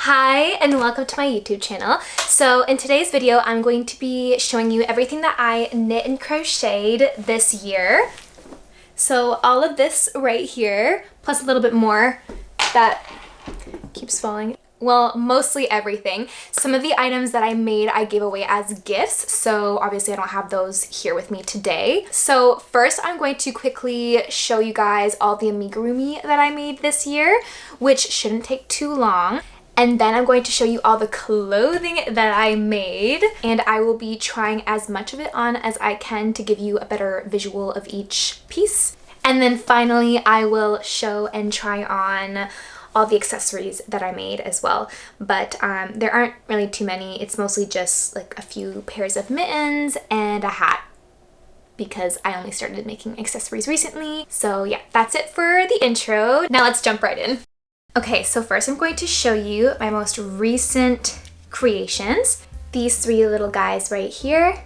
Hi and welcome to my YouTube channel. So in today's video I'm going to be showing you everything that I knit and crocheted this year. So all of this right here, plus a little bit more that keeps falling. Well, mostly everything. Some of the items that I made I gave away as gifts, so obviously I don't have those here with me today. So first I'm going to quickly show you guys all the amigurumi that I made this year, which shouldn't take too long. And then I'm going to show you all the clothing that I made, and I will be trying as much of it on as I can to give you a better visual of each piece. And then finally I will show and try on all the accessories that I made as well, but there aren't really too many. It's mostly just like a few pairs of mittens and a hat because I only started making accessories recently. So yeah, that's it for the intro. Now let's jump right in. Okay, so first I'm going to show you my most recent creations. These three little guys right here.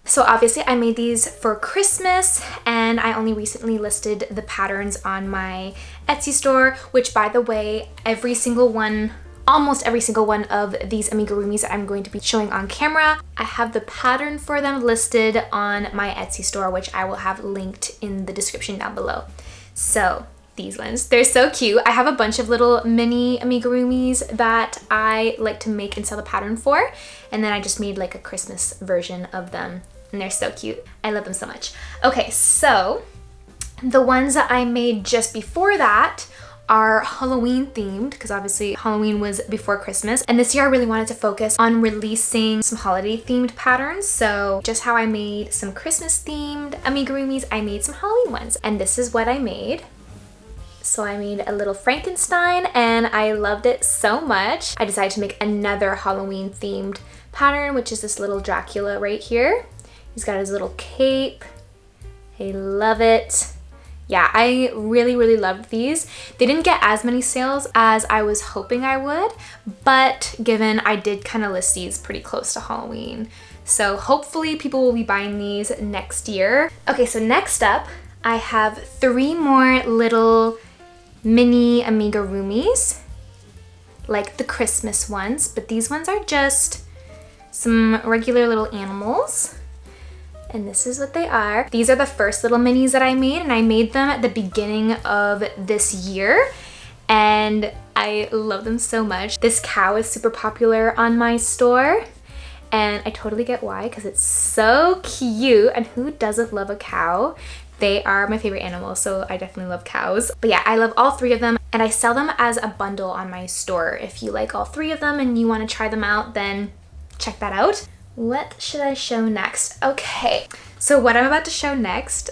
So obviously I made these for Christmas and I only recently listed the patterns on my Etsy store, which by the way, almost every single one of these amigurumis that I'm going to be showing on camera, I have the pattern for them listed on my Etsy store, which I will have linked in the description down below. So these ones, they're so cute. I have a bunch of little mini amigurumis that I like to make and sell the pattern for, and then I just made like a Christmas version of them, and they're so cute. I love them so much. Okay, so the ones that I made just before that are Halloween themed, because obviously Halloween was before Christmas, and this year I really wanted to focus on releasing some holiday themed patterns. So just how I made some Christmas themed amigurumis, I made some Halloween ones, and this is what I made. So I made a little Frankenstein and I loved it so much. I decided to make another Halloween themed pattern, which is this little Dracula right here. He's got his little cape. I love it. Yeah, I really loved these. They didn't get as many sales as I was hoping I would, but given I did kind of list these pretty close to Halloween. So hopefully people will be buying these next year. Okay, so next up, I have three more little mini amigurumis, like the Christmas ones, but these ones are just some regular little animals. And this is what they are. These are the first little minis that I made, and I made them at the beginning of this year, and I love them so much. This cow is super popular on my store, and I totally get why, because it's so cute, and who doesn't love a cow? They are my favorite animal, so I definitely love cows. But yeah, I love all three of them, and I sell them as a bundle on my store. If you like all three of them and you want to try them out, then check that out. What should I show next? Okay, so what I'm about to show next,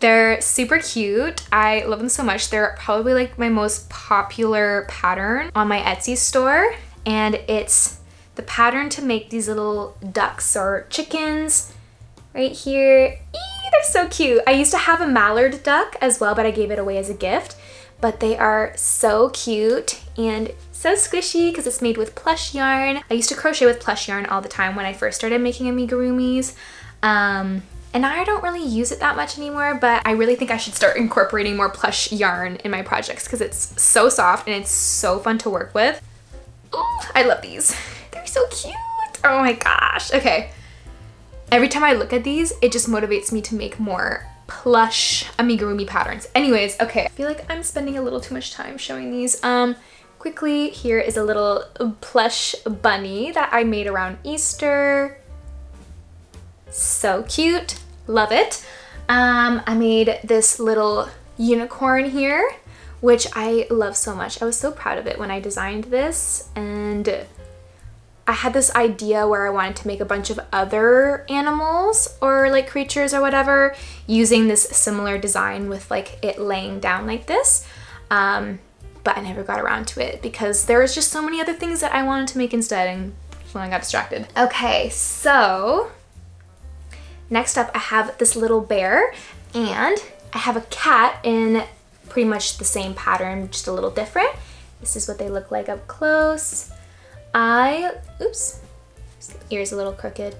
they're super cute. I love them so much. They're probably like my most popular pattern on my Etsy store, and it's the pattern to make these little ducks or chickens right here. They're so cute. I used to have a mallard duck as well, but I gave it away as a gift. But they are so cute and so squishy because it's made with plush yarn. I used to crochet with plush yarn all the time when I first started making amigurumis. And now I don't really use it that much anymore, but I really think I should start incorporating more plush yarn in my projects because it's so soft and it's so fun to work with. Ooh, I love these. They're so cute. Oh my gosh. Okay. Every time I look at these, it just motivates me to make more plush amigurumi patterns. Anyways, okay, I feel like I'm spending a little too much time showing these. Quickly, here is a little plush bunny that I made around Easter. So cute, love it. I made this little unicorn here, which I love so much. I was so proud of it when I designed this, and I had this idea where I wanted to make a bunch of other animals or like creatures or whatever using this similar design with like it laying down like this. But I never got around to it because there was just so many other things that I wanted to make instead, and when I got distracted. Okay, so next up I have this little bear, and I have a cat in pretty much the same pattern, just a little different. This is what they look like up close. Oops, ear's a little crooked.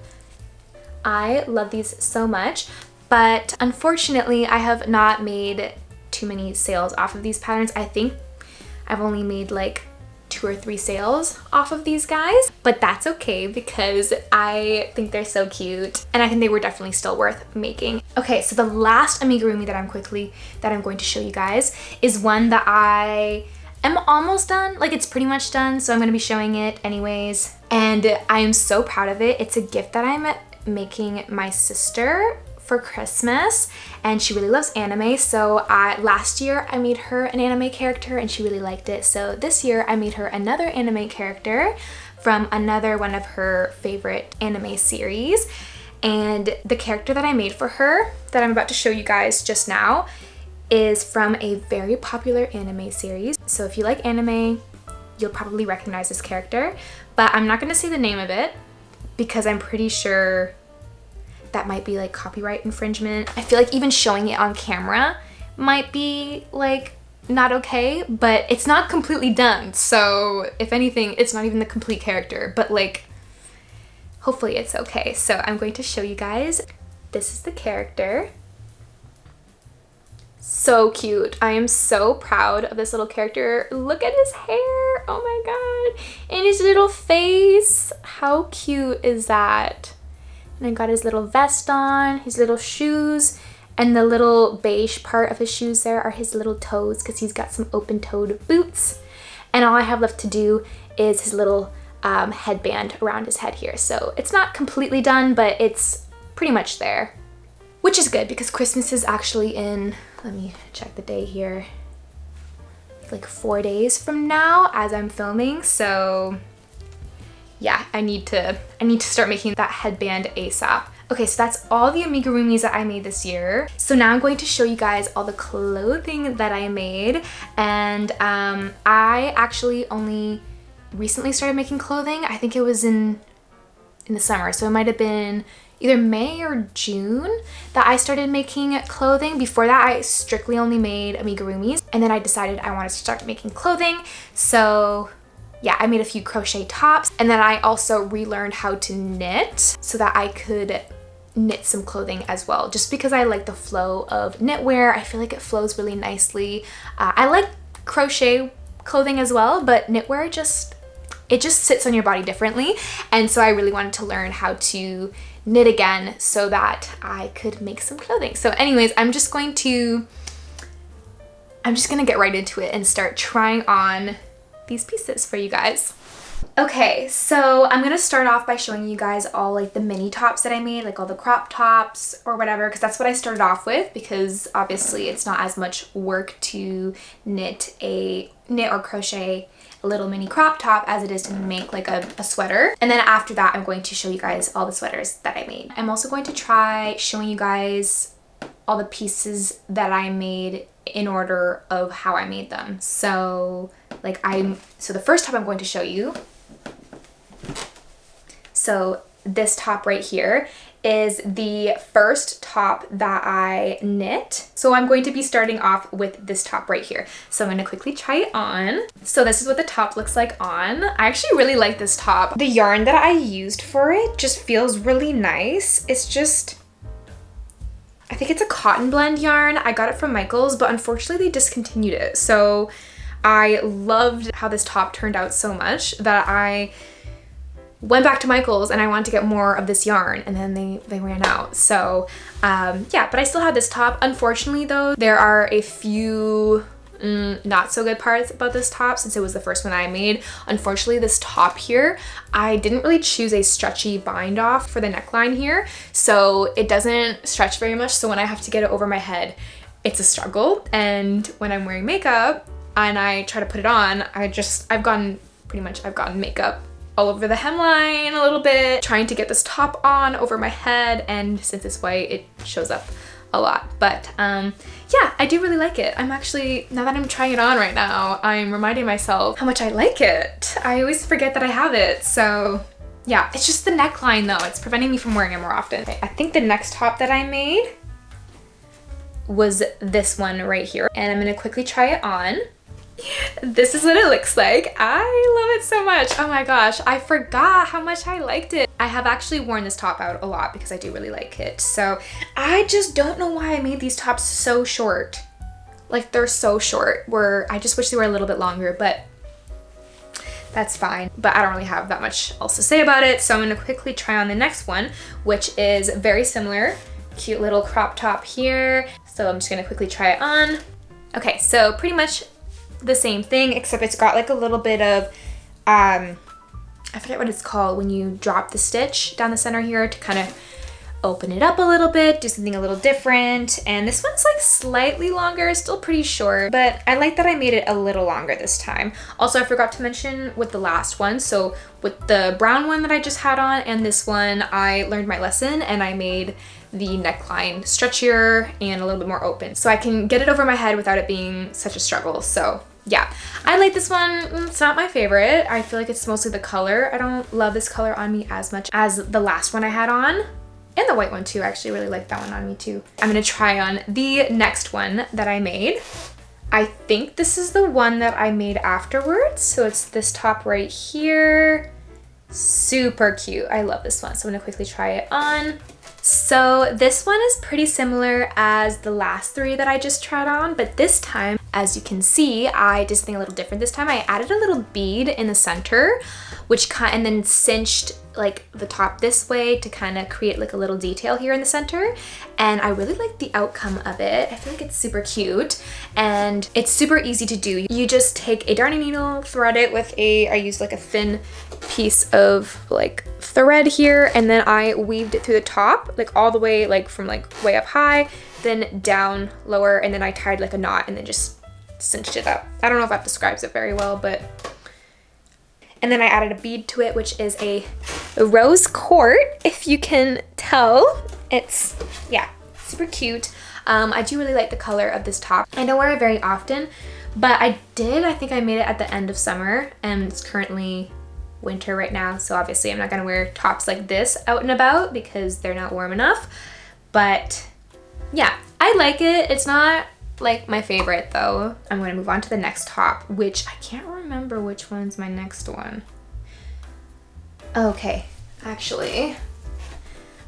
I love these so much, but unfortunately I have not made too many sales off of these patterns. I think I've only made like 2 or 3 sales off of these guys, but that's okay because I think they're so cute and I think they were definitely still worth making. Okay, so the last amigurumi that I'm going to show you guys is one that I am almost done. Like, it's pretty much done, so I'm going to be showing it anyways. And I am so proud of it. It's a gift that I'm making my sister for Christmas, and she really loves anime. So last year I made her an anime character and she really liked it. So this year I made her another anime character from another one of her favorite anime series. And the character that I made for her that I'm about to show you guys just now is from a very popular anime series. So if you like anime, you'll probably recognize this character, but I'm not going to say the name of it because I'm pretty sure that might be like copyright infringement. I feel like even showing it on camera might be like not okay, but it's not completely done. So if anything, it's not even the complete character, but like hopefully it's okay. So I'm going to show you guys. This is the character. So cute. I am so proud of this little character. Look at his hair. Oh my god. And his little face. How cute is that? And I got his little vest on, his little shoes, and the little beige part of his shoes there are his little toes because he's got some open-toed boots. And all I have left to do is his little headband around his head here. So it's not completely done, but it's pretty much there, which is good because Christmas is actually in, let me check the day here, like 4 days from now as I'm filming. So yeah, I need to start making that headband ASAP. Okay, so that's all the amigurumis that I made this year. So now I'm going to show you guys all the clothing that I made. And I actually only recently started making clothing. I think it was in the summer. So it might have been either May or June that I started making clothing. Before that, I strictly only made amigurumis. And then I decided I wanted to start making clothing. So yeah, I made a few crochet tops, and then I also relearned how to knit so that I could knit some clothing as well, just because I like the flow of knitwear. I feel like it flows really nicely. I like crochet clothing as well, but knitwear it just sits on your body differently, and so I really wanted to learn how to knit again so that I could make some clothing. So anyways, I'm just gonna get right into it and start trying on these pieces for you guys. Okay, so I'm gonna start off by showing you guys all like the mini tops that I made, like all the crop tops or whatever, because that's what I started off with, because obviously it's not as much work to knit or crochet a little mini crop top as it is to make like a sweater. And then after that, I'm going to show you guys all the sweaters that I made. I'm also going to try showing you guys all the pieces that I made in order of how I made them. So the first top I'm going to show you. So this top right here is the first top that I knit. So I'm going to be starting off with this top right here. So I'm going to quickly try it on. So this is what the top looks like on. I actually really like this top. The yarn that I used for it just feels really nice. It's just, I think it's a cotton blend yarn. I got it from Michael's, but unfortunately they discontinued it. So I loved how this top turned out so much that I went back to Michael's and I wanted to get more of this yarn, and then they ran out. So yeah, but I still had this top. Unfortunately though, there are a few not so good parts about this top since it was the first one I made. Unfortunately, this top here, I didn't really choose a stretchy bind off for the neckline here, so it doesn't stretch very much. So when I have to get it over my head, it's a struggle. And when I'm wearing makeup and I try to put it on, I've gotten makeup all over the hemline a little bit, trying to get this top on over my head, and since it's white, it shows up a lot. But yeah, I do really like it. I'm actually, now that I'm trying it on right now, I'm reminding myself how much I like it. I always forget that I have it. So yeah, it's just the neckline though. It's preventing me from wearing it more often. I think the next top that I made was this one right here, and I'm gonna quickly try it on. This is what it looks like. I love it so much. Oh my gosh, I forgot how much I liked it. I have actually worn this top out a lot because I do really like it. So I just don't know why I made these tops so short. Like, they're so short, I just wish they were a little bit longer, but that's fine. But I don't really have that much else to say about it. So I'm gonna quickly try on the next one, which is very similar. Cute little crop top here. So I'm just gonna quickly try it on. Okay, so pretty much the same thing, except it's got like a little bit of, I forget what it's called when you drop the stitch down the center here to kind of open it up a little bit, do something a little different. And this one's like slightly longer, still pretty short, but I like that I made it a little longer this time. Also, I forgot to mention with the last one, so with the brown one that I just had on and this one, I learned my lesson and I made the neckline stretchier and a little bit more open, so I can get it over my head without it being such a struggle. So yeah, I like this one. It's not my favorite. I feel like it's mostly the color. I don't love this color on me as much as the last one I had on. And the white one too. I actually really like that one on me too. I'm gonna try on the next one that I made. I think this is the one that I made afterwards. So it's this top right here. Super cute. I love this one. So I'm gonna quickly try it on. So this one is pretty similar as the last three that I just tried on, but this time, as you can see, I did something a little different this time. I added a little bead in the center, and then cinched like the top this way to kind of create like a little detail here in the center. And I really like the outcome of it. I feel like it's super cute and it's super easy to do. You just take a darning needle, thread it with I used like a thin piece of like thread here, and then I weaved it through the top, like all the way, like from like way up high, then down lower, and then I tied like a knot and then just cinched it up. I don't know if that describes it very well, but. And then I added a bead to it, which is a rose quartz, if you can tell. It's, yeah, super cute. I do really like the color of this top. I don't wear it very often, but I think I made it at the end of summer, and it's currently winter right now, so obviously I'm not gonna wear tops like this out and about because they're not warm enough. But yeah, I like it. It's not like my favorite though. I'm gonna move on to the next top, which I can't remember which one's my next one. Okay, actually,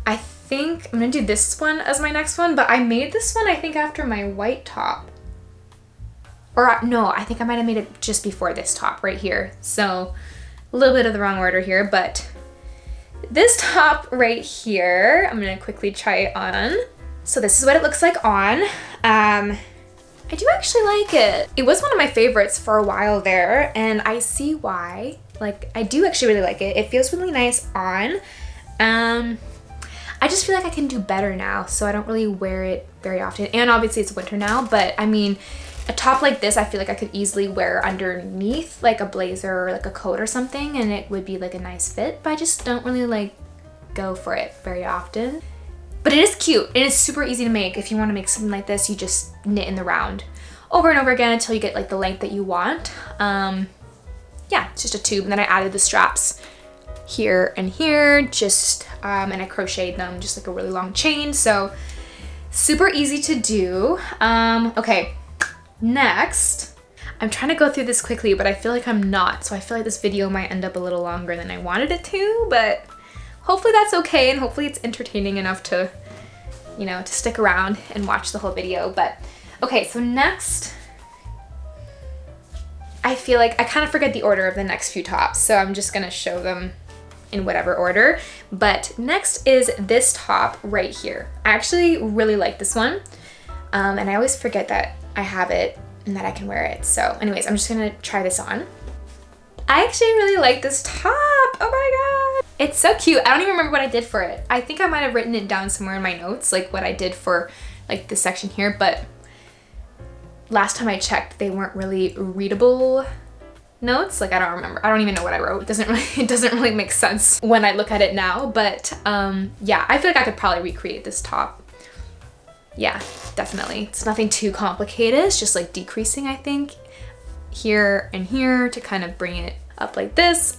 I think I'm gonna do this one as my next one, but I made this one I think after my white top. Or no, I think I might have made it just before this top right here. So a little bit of the wrong order here, but this top right here, I'm gonna quickly try it on. So this is what it looks like on. I do actually like it. It was one of my favorites for a while there, and I see why. Like, I do actually really like it. It feels really nice on. I just feel like I can do better now, so I don't really wear it very often. And obviously it's winter now, but I mean, a top like this, I feel like I could easily wear underneath like a blazer or like a coat or something, and it would be like a nice fit, but I just don't really like go for it very often. But it is cute and it's super easy to make. If you want to make something like this, you just knit in the round over and over again until you get like the length that you want. Yeah, it's just a tube, and then I added the straps here and here, just and I crocheted them just like a really long chain. So super easy to do. Okay, next, I'm trying to go through this quickly, but I feel like I'm not. So I feel like this video might end up a little longer than I wanted it to, but hopefully that's okay, and hopefully it's entertaining enough to, you know, to stick around and watch the whole video. But okay, so next, I feel like I kind of forget the order of the next few tops, so I'm just gonna show them in whatever order. But next is this top right here. I actually really like this one, and I always forget that I have it and that I can wear it. So anyways, I'm just gonna try this on. I actually really like this top. Oh my god, it's so cute. I don't even remember what I did for it. I think I might have written it down somewhere in my notes, like what I did for like this section here, but last time I checked, they weren't really readable notes. Like, I don't remember. I don't even know what I wrote. It doesn't really make sense when I look at it now, but yeah, I feel like I could probably recreate this top. Yeah, definitely. It's nothing too complicated. It's just like decreasing, I think, here and here to kind of bring it up like this,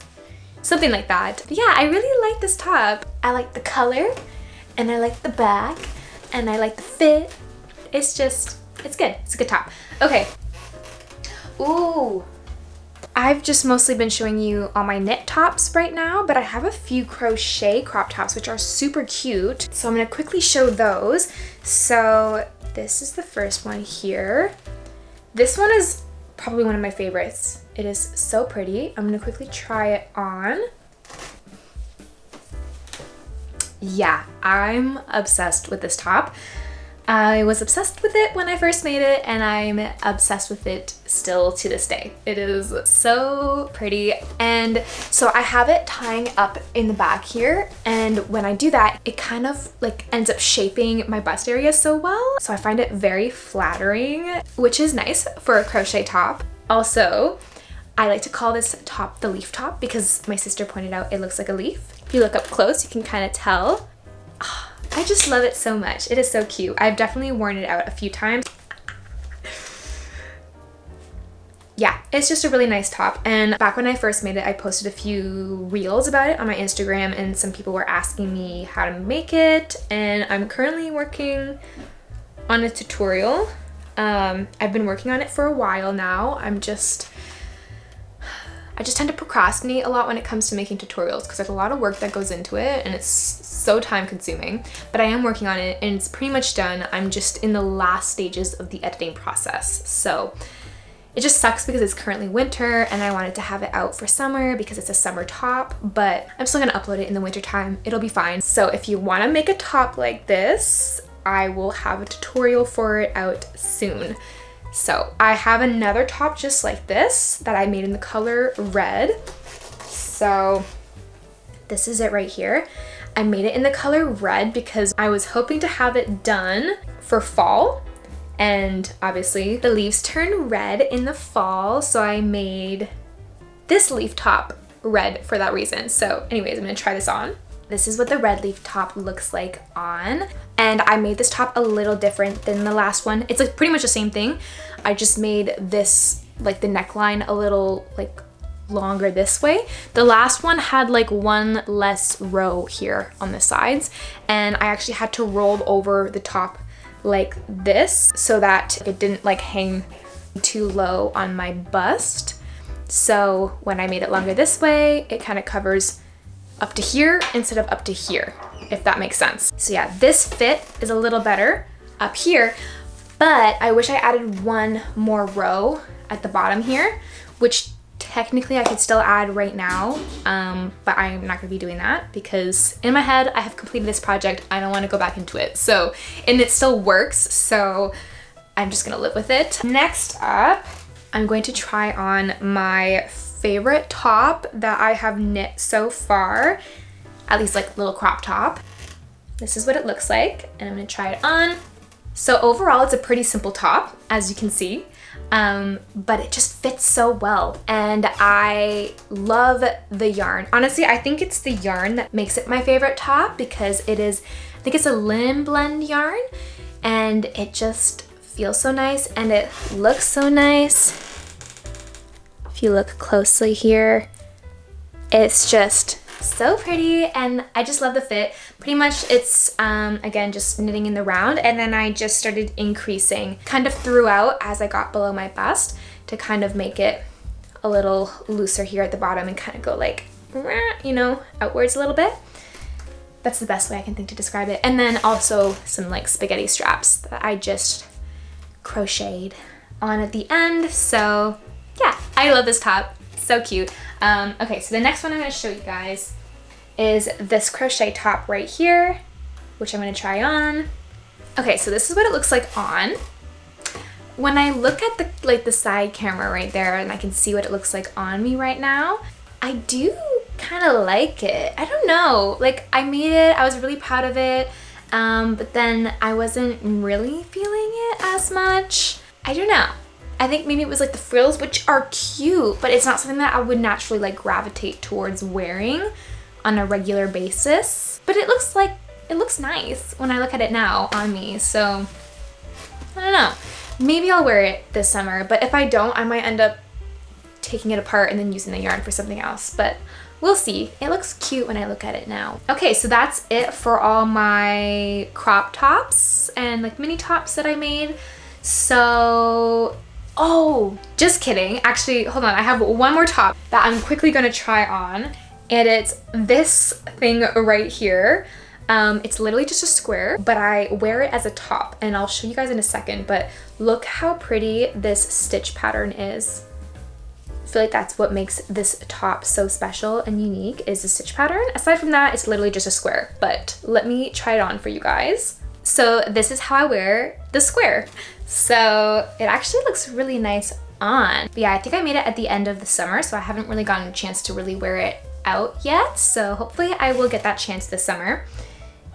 something like that. But yeah, I really like this top. I like the color, and I like the back, and I like the fit. It's just, it's good. It's a good top. Okay. Ooh. I've just mostly been showing you all my knit tops right now, but I have a few crochet crop tops which are super cute. So I'm gonna quickly show those. So this is the first one here. This one is probably one of my favorites. It is so pretty. I'm gonna quickly try it on. Yeah, I'm obsessed with this top. I was obsessed with it when I first made it, and I'm obsessed with it still to this day. It is so pretty. And so I have it tying up in the back here, and when I do that, it kind of like ends up shaping my bust area so well. So I find it very flattering, which is nice for a crochet top. Also, I like to call this top the leaf top because my sister pointed out it looks like a leaf. If you look up close, you can kind of tell. I just love it so much. It is so cute. I've definitely worn it out a few times. Yeah, it's just a really nice top. And back when I first made it, I posted a few reels about it on my Instagram, and some people were asking me how to make it. And I'm currently working on a tutorial. I've been working on it for a while now. I just tend to procrastinate a lot when it comes to making tutorials because there's a lot of work that goes into it and it's so time consuming, but I am working on it and it's pretty much done. I'm just in the last stages of the editing process. So it just sucks because it's currently winter and I wanted to have it out for summer because it's a summer top, but I'm still gonna upload it in the winter time. It'll be fine. So if you wanna make a top like this, I will have a tutorial for it out soon. So I have another top just like this that I made in the color red. So this is it right here. I made it in the color red because I was hoping to have it done for fall. And obviously the leaves turn red in the fall. So I made this leaf top red for that reason. So anyways, I'm gonna try this on. This is what the red leaf top looks like on. And I made this top a little different than the last one. It's like pretty much the same thing. I just made this, like the neckline a little like longer this way. The last one had like one less row here on the sides. And I actually had to roll over the top like this so that it didn't like hang too low on my bust. So when I made it longer this way, it kind of covers up to here instead of up to here, if that makes sense. So yeah, this fit is a little better up here, but I wish I added one more row at the bottom here, which technically I could still add right now, but I'm not gonna be doing that because in my head, I have completed this project. I don't wanna go back into it. So, and it still works, so I'm just gonna live with it. Next up, I'm going to try on my favorite top that I have knit so far, at least like little crop top. This is what it looks like, and I'm gonna try it on. So overall, it's a pretty simple top, as you can see, but it just fits so well, and I love the yarn. Honestly, I think it's the yarn that makes it my favorite top because it is, I think it's a linen blend yarn, and it just feels so nice, and it looks so nice. If you look closely here, it's just so pretty, and I just love the fit. Pretty much it's, again, just knitting in the round, and then I just started increasing kind of throughout as I got below my bust to kind of make it a little looser here at the bottom and kind of go like, you know, outwards a little bit. That's the best way I can think to describe it. And then also some like spaghetti straps that I just crocheted on at the end. So yeah, I love this top. So cute. Okay, so the next one I'm going to show you guys is this crochet top right here, which I'm going to try on. Okay, so this is what it looks like on. When I look at the side camera right there and I can see what it looks like on me right now, I do kind of like it. I don't know, like I made it, I was really proud of it, but then I wasn't really feeling it as much. I don't know. I think maybe it was like the frills, which are cute, but it's not something that I would naturally like gravitate towards wearing on a regular basis. But it looks nice when I look at it now on me. So I don't know. Maybe I'll wear it this summer, but if I don't, I might end up taking it apart and then using the yarn for something else. But we'll see. It looks cute when I look at it now. Okay, so that's it for all my crop tops and like mini tops that I made. So, oh, just kidding. Actually, hold on. I have one more top that I'm quickly gonna try on, and it's this thing right here. It's literally just a square, but I wear it as a top, and I'll show you guys in a second, but look how pretty this stitch pattern is. I feel like that's what makes this top so special and unique, is the stitch pattern. Aside from that, it's literally just a square, but let me try it on for you guys. So this is how I wear the square. So it actually looks really nice on. But yeah, I think I made it at the end of the summer, so I haven't really gotten a chance to really wear it out yet. So hopefully I will get that chance this summer,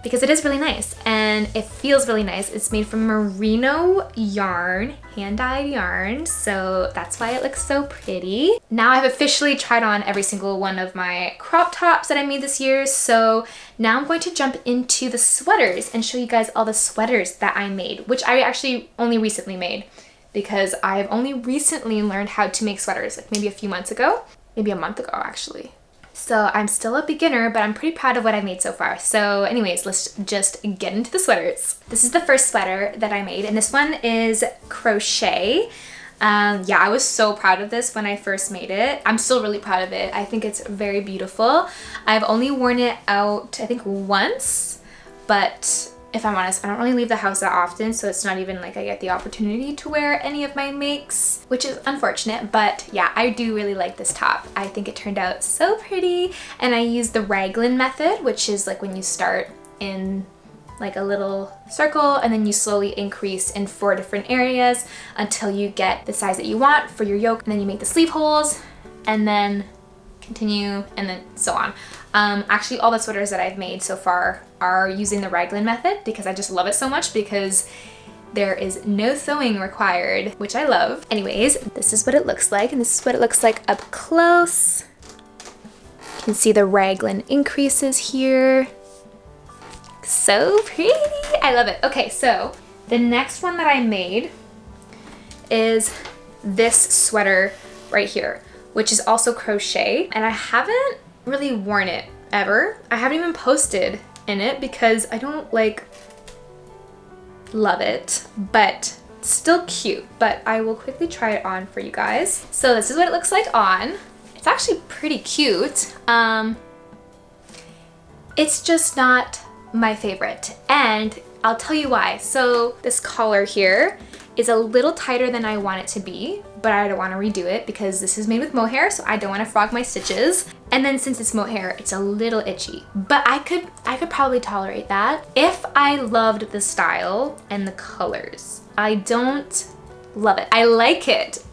because it is really nice and it feels really nice. It's made from merino yarn, hand-dyed yarn, so that's why it looks so pretty. Now I've officially tried on every single one of my crop tops that I made this year, so now I'm going to jump into the sweaters and show you guys all the sweaters that I made, which I actually only recently made, because I've only recently learned how to make sweaters, like maybe a few months ago, maybe a month ago actually. So I'm still a beginner, but I'm pretty proud of what I made so far. So anyways, let's just get into the sweaters. This is the first sweater that I made, and this one is crochet. Yeah, I was so proud of this when I first made it. I'm still really proud of it. I think it's very beautiful. I've only worn it out, I think, once, but if I'm honest, I don't really leave the house that often, so it's not even like I get the opportunity to wear any of my makes, which is unfortunate, but yeah, I do really like this top. I think it turned out so pretty, and I used the raglan method, which is like when you start in like a little circle and then you slowly increase in 4 different areas until you get the size that you want for your yoke, and then you make the sleeve holes and then continue and then so on. Actually, all the sweaters that I've made so far are using the raglan method because I just love it so much, because there is no sewing required, which I love. Anyways, this is what it looks like, and this is what it looks like up close. You can see the raglan increases here. So pretty, I love it. Okay, so the next one that I made is this sweater right here, which is also crochet, and I haven't really worn it ever. I haven't even posted in it because I don't like love it, but still cute. But I will quickly try it on for you guys. So this is what it looks like on. It's actually pretty cute. It's just not my favorite, and I'll tell you why. So this collar here is a little tighter than I want it to be, but I don't want to redo it because this is made with mohair, so I don't want to frog my stitches. And then since it's mohair, it's a little itchy, but I could probably tolerate that if I loved the style and the colors. I don't love it. I like it.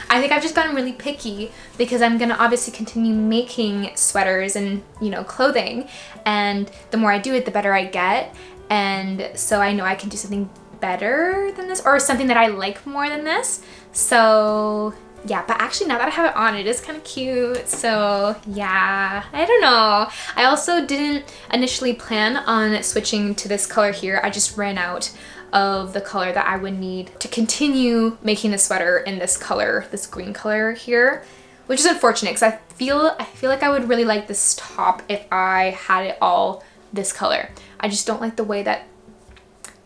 I think I've just gotten really picky because I'm gonna obviously continue making sweaters and, you know, clothing, and the more I do it, the better I get. And so I know I can do something better than this, or something that I like more than this. So yeah, but actually now that I have it on, it is kind of cute. So yeah, I don't know. I also didn't initially plan on switching to this color here. I just ran out of the color that I would need to continue making the sweater in this color, this green color here, which is unfortunate because I feel like I would really like this top if I had it all this color. I just don't like the way that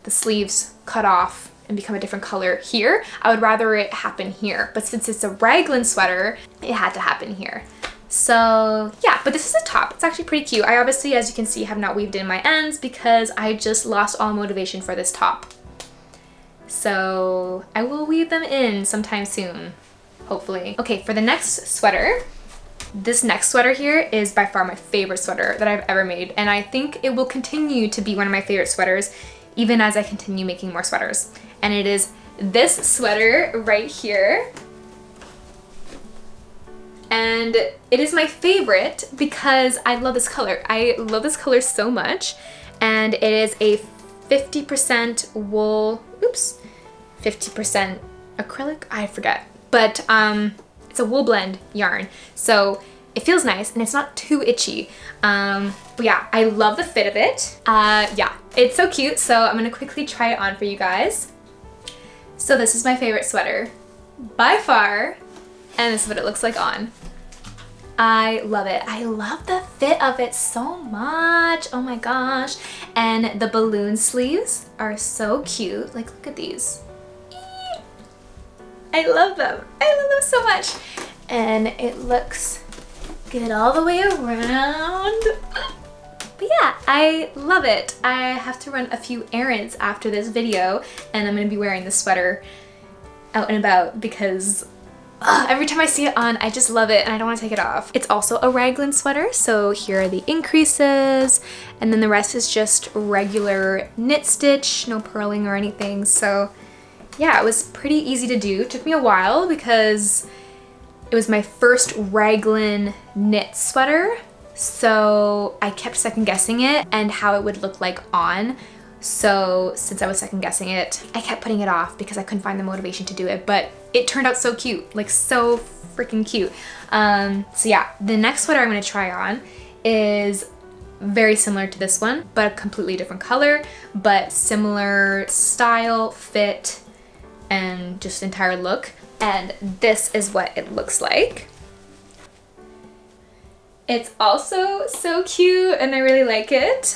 the sleeves cut off and become a different color here. I would rather it happen here, but since it's a raglan sweater, it had to happen here. So yeah, but this is a top. It's actually pretty cute. I obviously, as you can see, have not weaved in my ends because I just lost all motivation for this top. So I will weave them in sometime soon, hopefully. Okay, for the next sweater, this next sweater here is by far my favorite sweater that I've ever made, and I think it will continue to be one of my favorite sweaters even as I continue making more sweaters. And it is this sweater right here. And it is my favorite because I love this color. I love this color so much. And it is a 50% wool, 50% acrylic, I forget. But it's a wool blend yarn. So it feels nice and it's not too itchy. But yeah, I love the fit of it. Yeah, it's so cute. So I'm gonna quickly try it on for you guys. So this is my favorite sweater by far. And this is what it looks like on. I love it. I love the fit of it so much. Oh my gosh. And the balloon sleeves are so cute. Like, look at these. I love them. I love them so much. And it looks good all the way around. But yeah, I love it. I have to run a few errands after this video, and I'm gonna be wearing this sweater out and about because every time I see it on, I just love it and I don't want to take it off. It's also a raglan sweater, so here are the increases, and then the rest is just regular knit stitch, no purling or anything. So yeah, it was pretty easy to do. It took me a while because it was my first raglan knit sweater, so I kept second guessing it and how it would look like on. So since I was second guessing it, I kept putting it off because I couldn't find the motivation to do it, but it turned out so cute, like so freaking cute. So yeah, the next sweater I'm gonna try on is very similar to this one, but a completely different color, but similar style, fit, and just entire look. And this is what it looks like. It's also so cute and I really like it.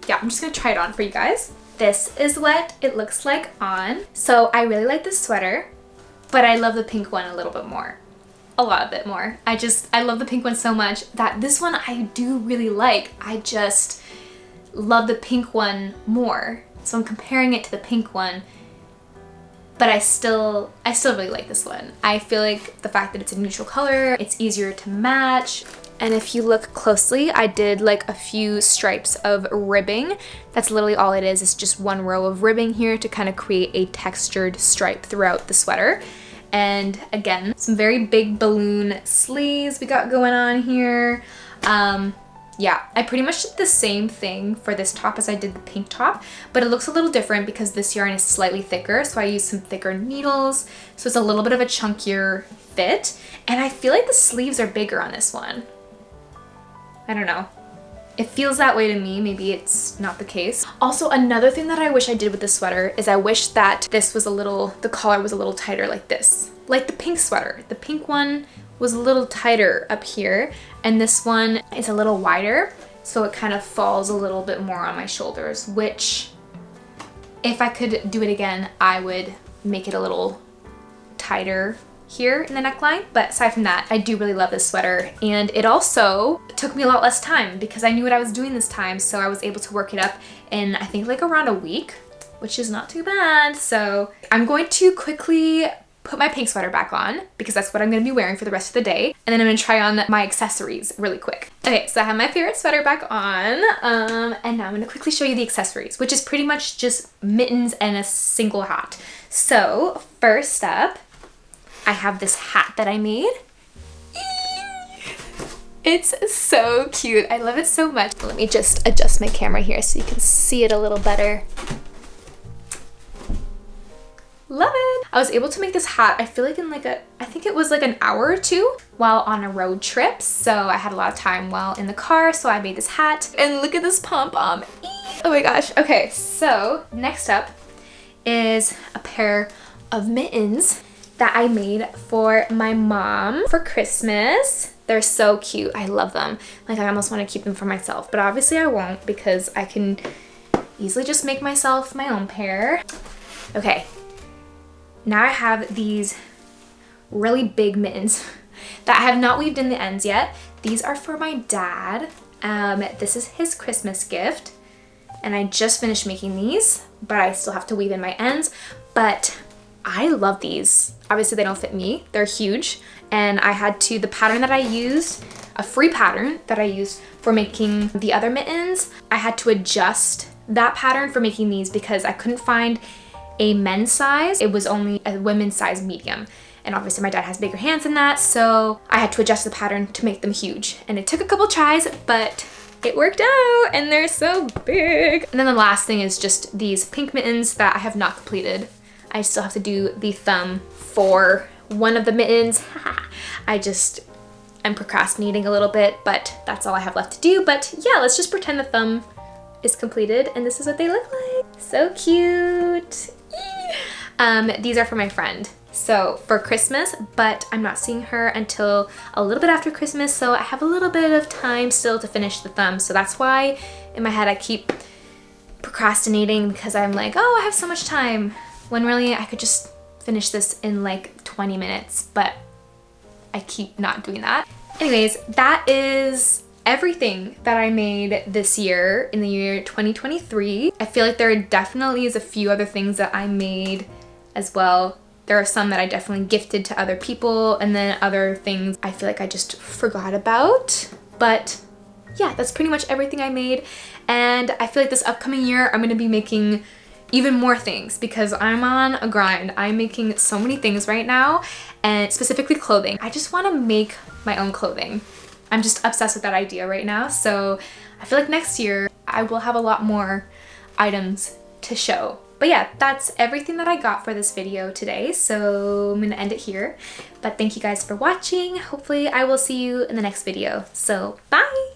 Yeah, I'm just gonna try it on for you guys. This is what it looks like on. So I really like this sweater, but I love the pink one a little bit more. A lot bit more. I love the pink one so much that this one I do really like. I just love the pink one more. So I'm comparing it to the pink one, but I still really like this one. I feel like the fact that it's a neutral color, it's easier to match. And if you look closely, I did like a few stripes of ribbing. That's literally all it is. It's just one row of ribbing here to kind of create a textured stripe throughout the sweater. And again, some very big balloon sleeves we got going on here. Yeah, I pretty much did the same thing for this top as I did the pink top, but it looks a little different because this yarn is slightly thicker. So I used some thicker needles. So it's a little bit of a chunkier fit. And I feel like the sleeves are bigger on this one. I don't know. It feels that way to me. Maybe it's not the case. Also, another thing that I wish I did with this sweater is I wish that this was the collar was a little tighter like this. Like the pink sweater. The pink one was a little tighter up here, and this one is a little wider, so it kind of falls a little bit more on my shoulders, which if I could do it again, I would make it a little tighter here in the neckline. But aside from that, I do really love this sweater, and it also took me a lot less time because I knew what I was doing this time, so I was able to work it up in I think like around a week, which is not too bad. So I'm going to quickly put my pink sweater back on because that's what I'm going to be wearing for the rest of the day, and then I'm going to try on my accessories really quick. Okay, so I have my favorite sweater back on, and now I'm going to quickly show you the accessories, which is pretty much just mittens and a single hat. So first up, I have this hat that I made. It's so cute. I love it so much. Let me just adjust my camera here so you can see it a little better. Love it. I was able to make this hat, I feel like in like I think it was like an hour or two while on a road trip. So I had a lot of time while in the car, so I made this hat. And look at this pom-pom. Oh my gosh. Okay, so next up is a pair of mittens that I made for my mom for Christmas. They're so cute. I love them. Like I almost want to keep them for myself, but obviously I won't because I can easily just make myself my own pair. Okay, now I have these really big mittens that I have not weaved in the ends yet. These are for my dad. This is his Christmas gift, and I just finished making these, but I still have to weave in my ends. But I love these. Obviously they don't fit me, they're huge. And I had to, the pattern that I used, a free pattern that I used for making the other mittens, I had to adjust that pattern for making these because I couldn't find a men's size. It was only a women's size medium. And obviously my dad has bigger hands than that, so I had to adjust the pattern to make them huge. And it took a couple tries, but it worked out and they're so big. And then the last thing is just these pink mittens that I have not completed. I still have to do the thumb for one of the mittens. I'm procrastinating a little bit, but that's all I have left to do. But yeah, let's just pretend the thumb is completed and this is what they look like. So cute. These are for my friend. So for Christmas, but I'm not seeing her until a little bit after Christmas, so I have a little bit of time still to finish the thumb. So that's why in my head I keep procrastinating because I'm like, oh, I have so much time. When really I could just finish this in like 20 minutes, but I keep not doing that. Anyways, that is everything that I made this year in the year 2023. I feel like there definitely is a few other things that I made as well. There are some that I definitely gifted to other people, and then other things I feel like I just forgot about. But yeah, that's pretty much everything I made. And I feel like this upcoming year, I'm gonna be making even more things because I'm on a grind. I'm making so many things right now, and specifically clothing. I just wanna make my own clothing. I'm just obsessed with that idea right now. So I feel like next year I will have a lot more items to show. But yeah, that's everything that I got for this video today. So I'm gonna end it here. But thank you guys for watching. Hopefully I will see you in the next video. So bye!